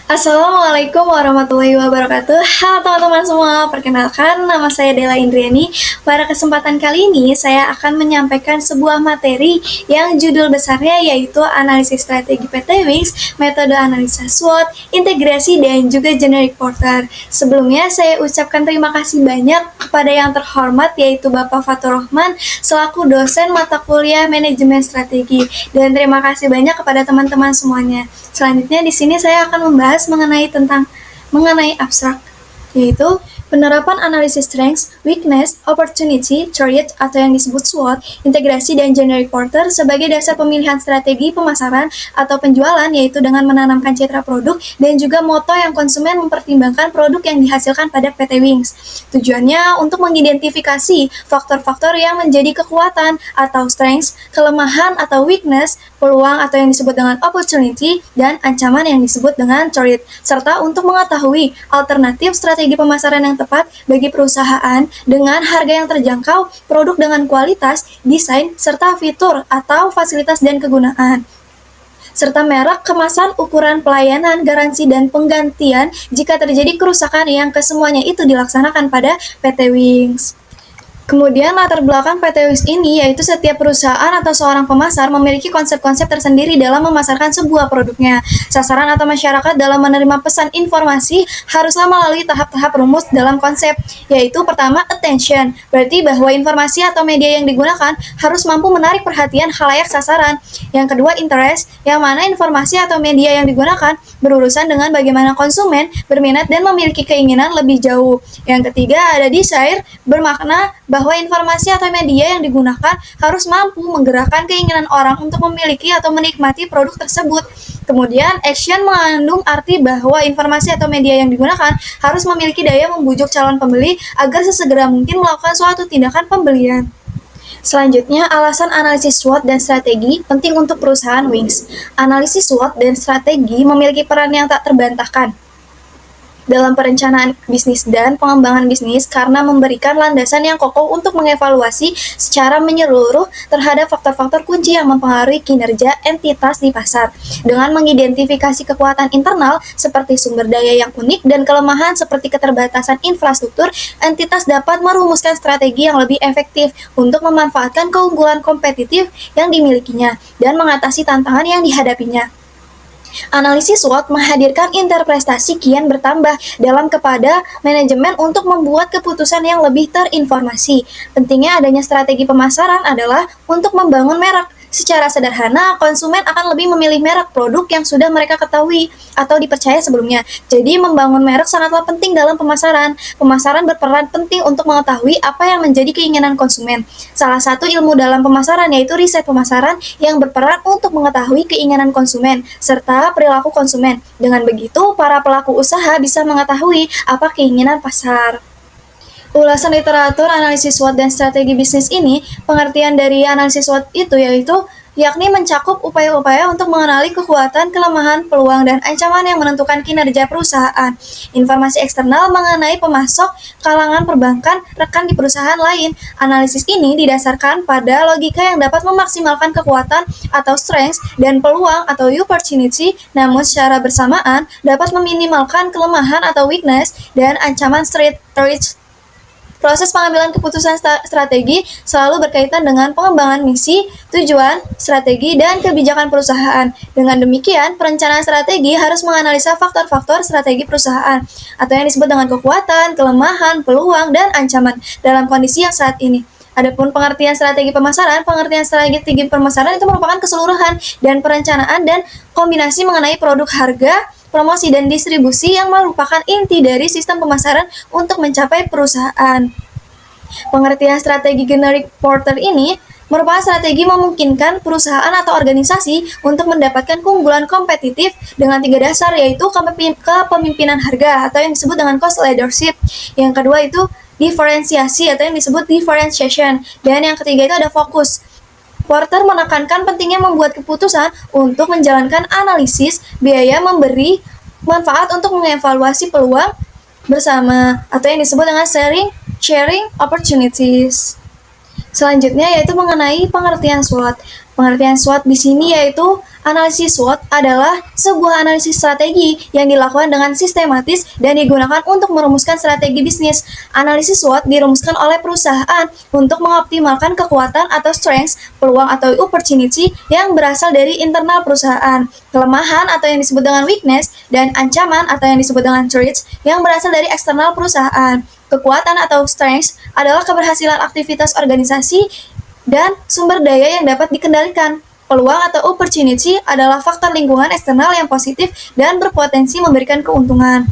Assalamualaikum warahmatullahi wabarakatuh. Halo teman-teman semua, perkenalkan nama saya Dela Indriani. Pada kesempatan kali ini saya akan menyampaikan sebuah materi yang judul besarnya yaitu analisis strategi PT Wings, metode analisa SWOT, integrasi dan juga generic porter. Sebelumnya saya ucapkan terima kasih banyak kepada yang terhormat yaitu Bapak Fatur Rahman selaku dosen mata kuliah manajemen strategi, dan terima kasih banyak kepada teman-teman semuanya. Selanjutnya di sini saya akan membahas mengenai abstrak, yaitu penerapan analisis strengths, weakness, opportunity, threat atau yang disebut SWOT, integrasi dan generic porter sebagai dasar pemilihan strategi pemasaran atau penjualan, yaitu dengan menanamkan citra produk dan juga moto yang konsumen mempertimbangkan produk yang dihasilkan pada PT Wings. Tujuannya untuk mengidentifikasi faktor-faktor yang menjadi kekuatan atau strengths, kelemahan atau weakness, peluang atau yang disebut dengan opportunity, dan ancaman yang disebut dengan threat, serta untuk mengetahui alternatif strategi pemasaran yang tepat bagi perusahaan dengan harga yang terjangkau, produk dengan kualitas, desain, serta fitur atau fasilitas dan kegunaan, serta merek, kemasan, ukuran, pelayanan, garansi, dan penggantian jika terjadi kerusakan yang kesemuanya itu dilaksanakan pada PT Wings. Kemudian latar belakang PT Wings ini yaitu setiap perusahaan atau seorang pemasar memiliki konsep-konsep tersendiri dalam memasarkan sebuah produknya. Sasaran atau masyarakat dalam menerima pesan informasi haruslah melalui tahap-tahap rumus dalam konsep, yaitu pertama attention, berarti bahwa informasi atau media yang digunakan harus mampu menarik perhatian khalayak sasaran. Yang kedua interest, yang mana informasi atau media yang digunakan berurusan dengan bagaimana konsumen berminat dan memiliki keinginan lebih jauh. Yang ketiga ada desire, bermakna bahwa informasi atau media yang digunakan harus mampu menggerakkan keinginan orang untuk memiliki atau menikmati produk tersebut. Kemudian action mengandung arti bahwa informasi atau media yang digunakan harus memiliki daya membujuk calon pembeli agar sesegera mungkin melakukan suatu tindakan pembelian. Selanjutnya, alasan analisis SWOT dan strategi penting untuk perusahaan Wings. Analisis SWOT dan strategi memiliki peran yang tak terbantahkan dalam perencanaan bisnis dan pengembangan bisnis karena memberikan landasan yang kokoh untuk mengevaluasi secara menyeluruh terhadap faktor-faktor kunci yang mempengaruhi kinerja entitas di pasar. Dengan mengidentifikasi kekuatan internal seperti sumber daya yang unik dan kelemahan seperti keterbatasan infrastruktur, entitas dapat merumuskan strategi yang lebih efektif untuk memanfaatkan keunggulan kompetitif yang dimilikinya dan mengatasi tantangan yang dihadapinya. Analisis SWOT menghadirkan interpretasi kian bertambah dalam kepada manajemen untuk membuat keputusan yang lebih terinformasi. Pentingnya adanya strategi pemasaran adalah untuk membangun merek. Secara sederhana, konsumen akan lebih memilih merek produk yang sudah mereka ketahui atau dipercaya sebelumnya. Jadi, membangun merek sangatlah penting dalam pemasaran. Pemasaran berperan penting untuk mengetahui apa yang menjadi keinginan konsumen. Salah satu ilmu dalam pemasaran yaitu riset pemasaran yang berperan untuk mengetahui keinginan konsumen serta perilaku konsumen. Dengan begitu, para pelaku usaha bisa mengetahui apa keinginan pasar. Ulasan literatur analisis SWOT dan strategi bisnis ini, pengertian dari analisis SWOT itu yakni mencakup upaya-upaya untuk mengenali kekuatan, kelemahan, peluang, dan ancaman yang menentukan kinerja perusahaan. Informasi eksternal mengenai pemasok, kalangan perbankan, rekan di perusahaan lain. Analisis ini didasarkan pada logika yang dapat memaksimalkan kekuatan atau strengths dan peluang atau opportunity, namun secara bersamaan dapat meminimalkan kelemahan atau weakness dan ancaman threat. Proses pengambilan keputusan strategi selalu berkaitan dengan pengembangan misi, tujuan, strategi, dan kebijakan perusahaan. Dengan demikian, perencanaan strategi harus menganalisa faktor-faktor strategi perusahaan, atau yang disebut dengan kekuatan, kelemahan, peluang, dan ancaman dalam kondisi yang saat ini. Adapun pengertian strategi pemasaran pemasaran itu merupakan keseluruhan dan perencanaan dan kombinasi mengenai produk, harga, promosi, dan distribusi yang merupakan inti dari sistem pemasaran untuk mencapai perusahaan. Pengertian strategi generic porter ini merupakan strategi memungkinkan perusahaan atau organisasi untuk mendapatkan keunggulan kompetitif dengan 3 dasar, yaitu kepemimpinan harga atau yang disebut dengan cost leadership. Yang kedua itu diferensiasi atau yang disebut differentiation. Dan yang ketiga itu ada fokus. Porter menekankan pentingnya membuat keputusan untuk menjalankan analisis biaya memberi manfaat untuk mengevaluasi peluang bersama atau yang disebut dengan sharing opportunities. Selanjutnya yaitu mengenai pengertian SWOT. Pengertian SWOT di sini yaitu analisis SWOT adalah sebuah analisis strategi yang dilakukan dengan sistematis dan digunakan untuk merumuskan strategi bisnis. Analisis SWOT dirumuskan oleh perusahaan untuk mengoptimalkan kekuatan atau strengths, peluang atau opportunity yang berasal dari internal perusahaan, kelemahan atau yang disebut dengan weakness, dan ancaman atau yang disebut dengan threats yang berasal dari eksternal perusahaan. Kekuatan atau strengths adalah keberhasilan aktivitas organisasi dan sumber daya yang dapat dikendalikan. Peluang atau opportunity adalah faktor lingkungan eksternal yang positif dan berpotensi memberikan keuntungan.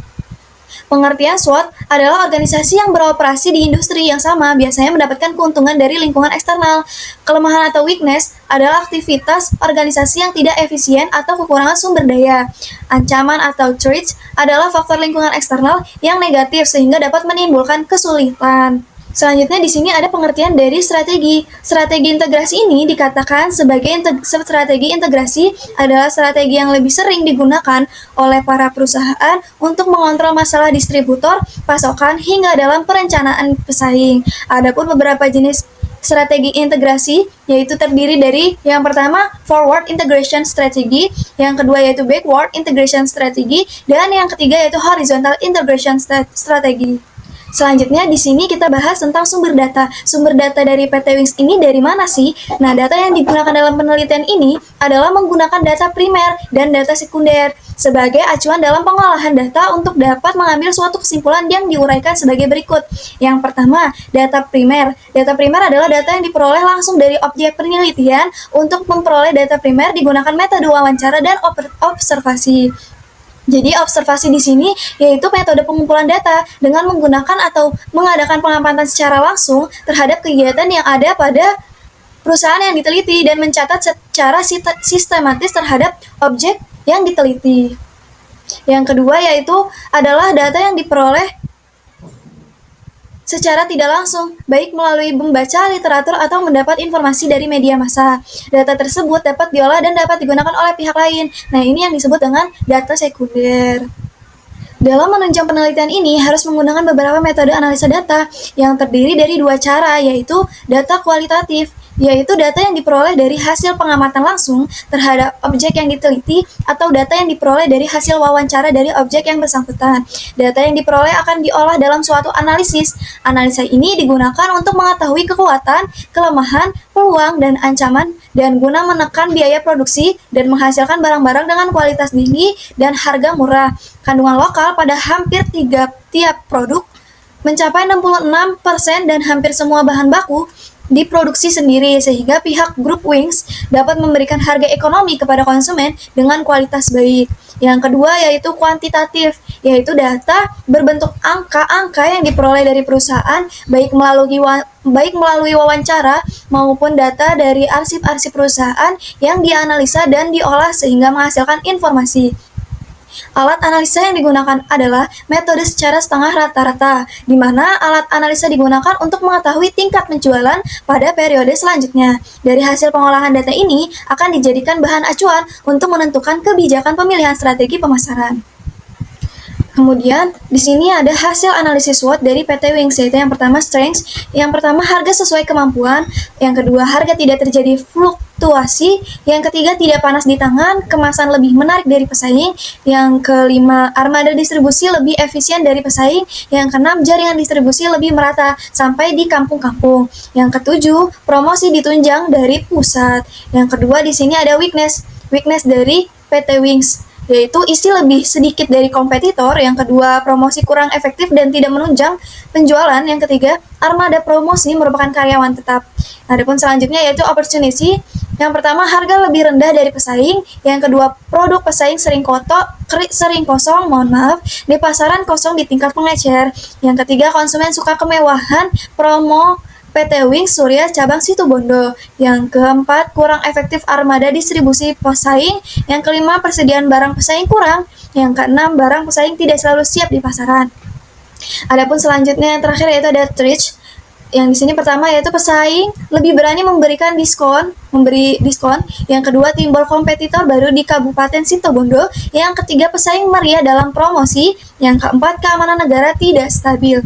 Pengertian SWOT adalah organisasi yang beroperasi di industri yang sama biasanya mendapatkan keuntungan dari lingkungan eksternal. Kelemahan atau weakness adalah aktivitas organisasi yang tidak efisien atau kekurangan sumber daya. Ancaman atau threats adalah faktor lingkungan eksternal yang negatif sehingga dapat menimbulkan kesulitan. Selanjutnya di sini ada pengertian dari strategi. Strategi integrasi ini dikatakan sebagai strategi integrasi adalah strategi yang lebih sering digunakan oleh para perusahaan untuk mengontrol masalah distributor, pasokan, hingga dalam perencanaan pesaing. Adapun beberapa jenis strategi integrasi yaitu terdiri dari yang pertama forward integration strategy, yang kedua yaitu backward integration strategy, dan yang ketiga yaitu horizontal integration strategy. Selanjutnya di sini kita bahas tentang sumber data. Sumber data dari PT Wings ini dari mana sih? Nah, data yang digunakan dalam penelitian ini adalah menggunakan data primer dan data sekunder sebagai acuan dalam pengolahan data untuk dapat mengambil suatu kesimpulan yang diuraikan sebagai berikut. Yang pertama, data primer. Data primer adalah data yang diperoleh langsung dari objek penelitian. Untuk memperoleh data primer digunakan metode wawancara dan observasi. Jadi observasi di sini yaitu metode pengumpulan data dengan menggunakan atau mengadakan pengamatan secara langsung terhadap kegiatan yang ada pada perusahaan yang diteliti dan mencatat secara sistematis terhadap objek yang diteliti. Yang kedua yaitu adalah data yang diperoleh secara tidak langsung, baik melalui membaca literatur atau mendapat informasi dari media massa. Data tersebut dapat diolah dan dapat digunakan oleh pihak lain. Nah, ini yang disebut dengan data sekunder. Dalam menunjang penelitian ini harus menggunakan beberapa metode analisa data yang terdiri dari dua cara, yaitu data kualitatif, yaitu data yang diperoleh dari hasil pengamatan langsung terhadap objek yang diteliti, atau data yang diperoleh dari hasil wawancara dari objek yang bersangkutan. Data yang diperoleh akan diolah dalam suatu analisis. Analisa ini digunakan untuk mengetahui kekuatan, kelemahan, peluang, dan ancaman, dan guna menekan biaya produksi dan menghasilkan barang-barang dengan kualitas tinggi dan harga murah. Kandungan lokal pada hampir tiap produk mencapai 66% dan hampir semua bahan baku diproduksi sendiri, sehingga pihak grup Wings dapat memberikan harga ekonomi kepada konsumen dengan kualitas baik. Yang kedua yaitu kuantitatif, yaitu data berbentuk angka-angka yang diperoleh dari perusahaan baik melalui wawancara maupun data dari arsip-arsip perusahaan yang dianalisa dan diolah sehingga menghasilkan informasi. Alat analisa yang digunakan adalah metode secara setengah rata-rata, di mana alat analisa digunakan untuk mengetahui tingkat penjualan pada periode selanjutnya. Dari hasil pengolahan data ini akan dijadikan bahan acuan untuk menentukan kebijakan pemilihan strategi pemasaran. Kemudian, di sini ada hasil analisis SWOT dari PT Wings, yaitu yang pertama strengths, yang pertama harga sesuai kemampuan, yang kedua harga tidak terjadi fluktuasi, yang ketiga tidak panas di tangan, kemasan lebih menarik dari pesaing, yang kelima armada distribusi lebih efisien dari pesaing, yang keenam jaringan distribusi lebih merata sampai di kampung-kampung, yang ketujuh promosi ditunjang dari pusat, yang kedua di sini ada weakness dari PT Wings, yaitu isi lebih sedikit dari kompetitor, yang kedua promosi kurang efektif dan tidak menunjang penjualan, yang ketiga armada promosi merupakan karyawan tetap. Adapun selanjutnya yaitu opportunity, yang pertama harga lebih rendah dari pesaing, yang kedua produk pesaing sering kosong, di pasaran kosong di tingkat pengecer, yang ketiga konsumen suka kemewahan, promo PT Wings Surya cabang Situbondo. Yang keempat, kurang efektif armada distribusi pesaing. Yang kelima, persediaan barang pesaing kurang. Yang keenam, barang pesaing tidak selalu siap di pasaran. Adapun selanjutnya yang terakhir yaitu ada threat. Yang di sini pertama yaitu pesaing lebih berani memberi diskon. Yang kedua, timbul kompetitor baru di Kabupaten Situbondo. Yang ketiga, pesaing meriah dalam promosi. Yang keempat, keamanan negara tidak stabil.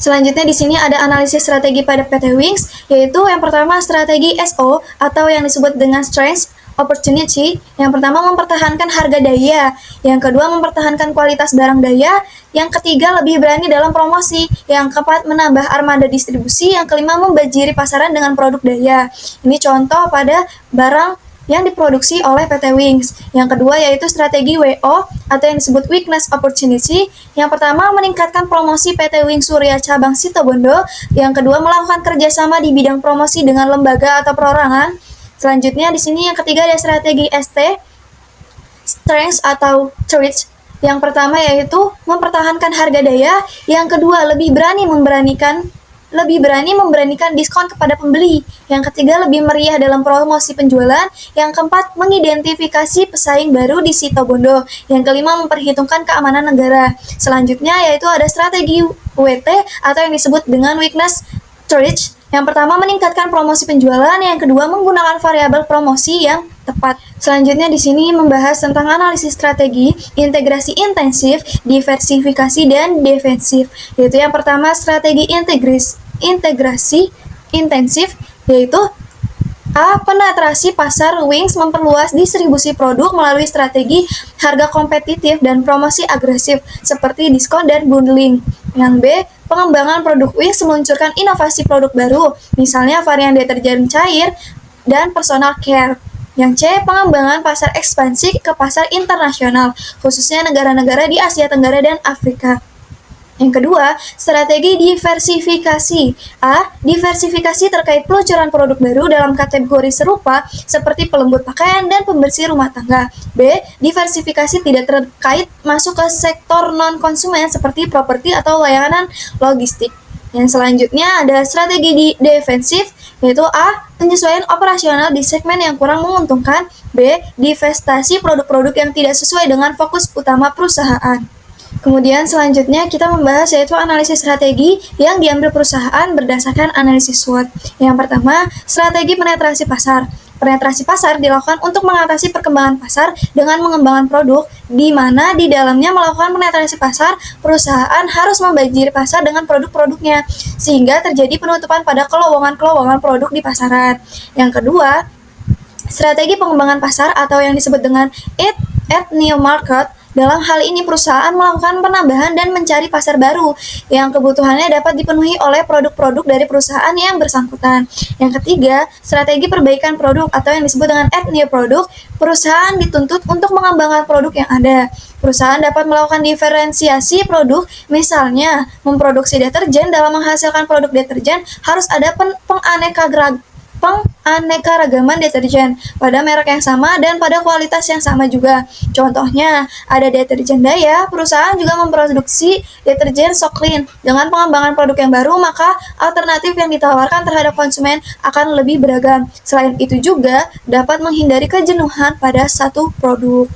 Selanjutnya di sini ada analisis strategi pada PT Wings, yaitu yang pertama strategi SO atau yang disebut dengan Strength Opportunity. Yang pertama mempertahankan harga daya, yang kedua mempertahankan kualitas barang daya, yang ketiga lebih berani dalam promosi, yang keempat menambah armada distribusi, yang kelima membajiri pasaran dengan produk daya. Ini contoh pada barang yang diproduksi oleh PT Wings. Yang kedua yaitu strategi WO atau yang disebut Weakness Opportunity. Yang pertama meningkatkan promosi PT Wings Surya Cabang Situbondo. Yang kedua melakukan kerjasama di bidang promosi dengan lembaga atau perorangan. Selanjutnya di sini yang ketiga ada strategi ST, Strength atau Threat. Yang pertama yaitu mempertahankan harga daya. Yang kedua lebih berani memberanikan diskon kepada pembeli. Yang ketiga, lebih meriah dalam promosi penjualan. Yang keempat, mengidentifikasi pesaing baru di Situbondo. Yang kelima, memperhitungkan keamanan negara. Selanjutnya yaitu ada strategi WT atau yang disebut dengan weakness storage. Yang pertama, meningkatkan promosi penjualan. Yang kedua, menggunakan variabel promosi yang tepat. Selanjutnya di sini membahas tentang analisis strategi, integrasi intensif, diversifikasi, dan defensif. Yaitu yang pertama strategi integrasi intensif, yaitu A. Penetrasi pasar. Wings memperluas distribusi produk melalui strategi harga kompetitif dan promosi agresif seperti diskon dan bundling. Yang B. Pengembangan produk. Wings meluncurkan inovasi produk baru, misalnya varian deterjen cair dan personal care. Yang C. Pengembangan pasar ekspansi ke pasar internasional, khususnya negara-negara di Asia Tenggara dan Afrika. Yang kedua, strategi diversifikasi. A. Diversifikasi terkait peluncuran produk baru dalam kategori serupa seperti pelembut pakaian dan pembersih rumah tangga. B. Diversifikasi tidak terkait masuk ke sektor non-konsumen seperti properti atau layanan logistik. Yang selanjutnya ada strategi defensif, yaitu A. Penyesuaian operasional di segmen yang kurang menguntungkan. B. Divestasi produk-produk yang tidak sesuai dengan fokus utama perusahaan. Kemudian selanjutnya kita membahas yaitu analisis strategi yang diambil perusahaan berdasarkan analisis SWOT. Yang pertama, strategi penetrasi pasar. Penetrasi pasar dilakukan untuk mengatasi perkembangan pasar dengan mengembangkan produk, di mana di dalamnya melakukan penetrasi pasar, perusahaan harus membajiri pasar dengan produk-produknya, sehingga terjadi penutupan pada kelowongan-kelowongan produk di pasaran. Yang kedua, strategi pengembangan pasar atau yang disebut dengan Add New Market. Dalam hal ini perusahaan melakukan penambahan dan mencari pasar baru yang kebutuhannya dapat dipenuhi oleh produk-produk dari perusahaan yang bersangkutan. Yang ketiga, strategi perbaikan produk atau yang disebut dengan add new product. Perusahaan dituntut untuk mengembangkan produk yang ada. Perusahaan dapat melakukan diferensiasi produk, misalnya memproduksi deterjen. Dalam menghasilkan produk deterjen harus ada penganeka-ragaman deterjen pada merek yang sama dan pada kualitas yang sama juga. Contohnya, ada deterjen Daya, perusahaan juga memproduksi deterjen Soklin. Dengan pengembangan produk yang baru, maka alternatif yang ditawarkan terhadap konsumen akan lebih beragam. Selain itu juga dapat menghindari kejenuhan pada satu produk.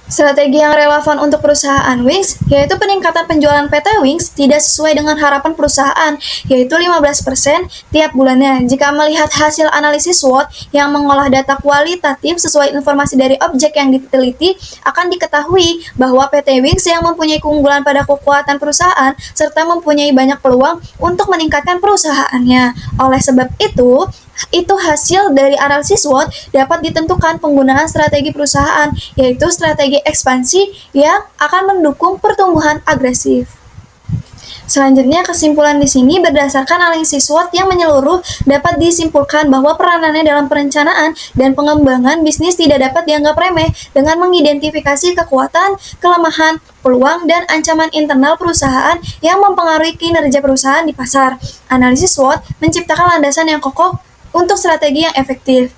Strategi yang relevan untuk perusahaan Wings, yaitu peningkatan penjualan PT Wings tidak sesuai dengan harapan perusahaan, yaitu 15% tiap bulannya. Jika melihat hasil analisis SWOT yang mengolah data kualitatif sesuai informasi dari objek yang diteliti, akan diketahui bahwa PT Wings yang mempunyai keunggulan pada kekuatan perusahaan, serta mempunyai banyak peluang untuk meningkatkan perusahaannya. Oleh sebab itu hasil dari analisis SWOT dapat ditentukan penggunaan strategi perusahaan, yaitu strategi ekspansi yang akan mendukung pertumbuhan agresif. Selanjutnya, kesimpulan di sini berdasarkan analisis SWOT yang menyeluruh dapat disimpulkan bahwa peranannya dalam perencanaan dan pengembangan bisnis tidak dapat dianggap remeh dengan mengidentifikasi kekuatan, kelemahan, peluang, dan ancaman internal perusahaan yang mempengaruhi kinerja perusahaan di pasar. Analisis SWOT menciptakan landasan yang kokoh untuk strategi yang efektif.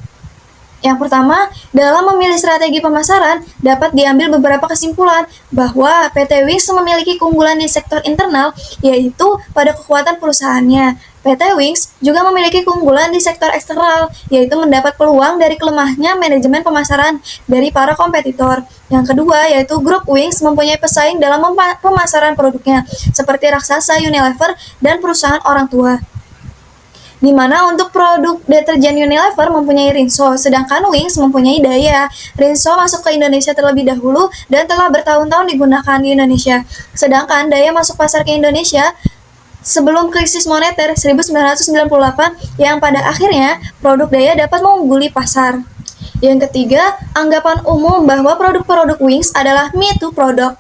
Yang pertama, dalam memilih strategi pemasaran, dapat diambil beberapa kesimpulan bahwa PT Wings memiliki keunggulan di sektor internal, yaitu pada kekuatan perusahaannya. PT Wings juga memiliki keunggulan di sektor eksternal, yaitu mendapat peluang dari kelemahnya manajemen pemasaran dari para kompetitor. Yang kedua, yaitu grup Wings mempunyai pesaing dalam pemasaran produknya, seperti raksasa Unilever dan perusahaan orang tua. Di mana untuk produk deterjen Unilever mempunyai Rinso, sedangkan Wings mempunyai Daya. Rinso masuk ke Indonesia terlebih dahulu dan telah bertahun-tahun digunakan di Indonesia. Sedangkan Daya masuk pasar ke Indonesia sebelum krisis moneter 1998 yang pada akhirnya produk daya dapat mengungguli pasar. Yang ketiga, anggapan umum bahwa produk-produk Wings adalah me too product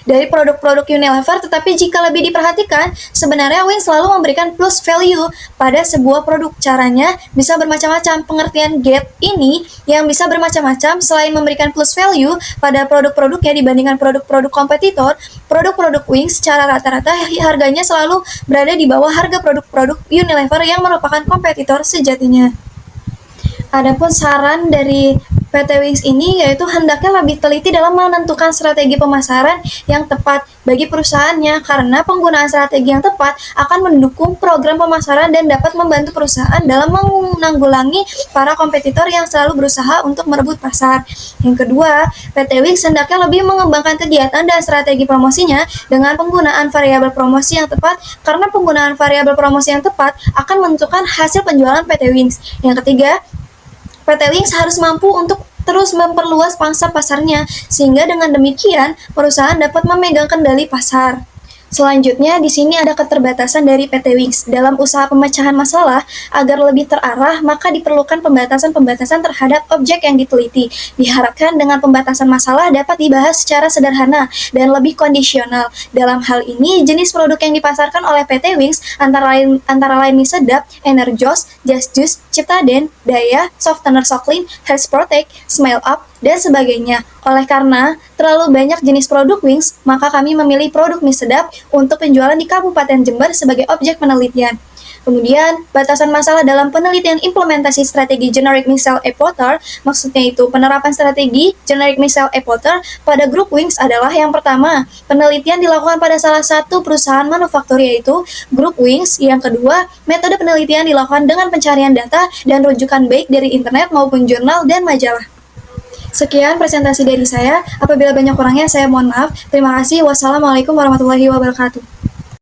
dari produk-produk Unilever, tetapi jika lebih diperhatikan, sebenarnya Wings selalu memberikan plus value pada sebuah produk. Caranya bisa bermacam-macam. Pengertian gap ini yang bisa bermacam-macam. Selain memberikan plus value pada produk-produknya dibandingkan produk-produk kompetitor, produk-produk Wings secara rata-rata harganya selalu berada di bawah harga produk-produk Unilever yang merupakan kompetitor sejatinya. Adapun saran dari PT Wings ini yaitu hendaknya lebih teliti dalam menentukan strategi pemasaran yang tepat bagi perusahaannya, karena penggunaan strategi yang tepat akan mendukung program pemasaran dan dapat membantu perusahaan dalam menanggulangi para kompetitor yang selalu berusaha untuk merebut pasar. Yang kedua, PT Wings hendaknya lebih mengembangkan kegiatan dan strategi promosinya dengan penggunaan variabel promosi yang tepat, karena penggunaan variabel promosi yang tepat akan menentukan hasil penjualan PT Wings. Yang ketiga, PT Wings harus mampu untuk terus memperluas pangsa pasarnya, sehingga dengan demikian perusahaan dapat memegang kendali pasar. Selanjutnya, di sini ada keterbatasan dari PT Wings dalam usaha pemecahan masalah. Agar lebih terarah, maka diperlukan pembatasan-pembatasan terhadap objek yang diteliti. Diharapkan dengan pembatasan masalah dapat dibahas secara sederhana dan lebih kondisional. Dalam hal ini, jenis produk yang dipasarkan oleh PT Wings antara lain mie sedap, Energos, Just Juice, Ciptaden, Daya, Softener Soklin, Health Protect, Smile Up, dan sebagainya. Oleh karena terlalu banyak jenis produk Wings, maka kami memilih produk mie sedap untuk penjualan di Kabupaten Jember sebagai objek penelitian. Kemudian, batasan masalah dalam penelitian implementasi strategi generic missile approach, maksudnya itu penerapan strategi generic missile approach pada grup Wings adalah yang pertama, penelitian dilakukan pada salah satu perusahaan manufaktur yaitu grup Wings. Yang kedua, metode penelitian dilakukan dengan pencarian data dan rujukan baik dari internet maupun jurnal dan majalah. Sekian presentasi dari saya. Apabila banyak kurangnya, saya mohon maaf. Terima kasih. Wassalamualaikum warahmatullahi wabarakatuh.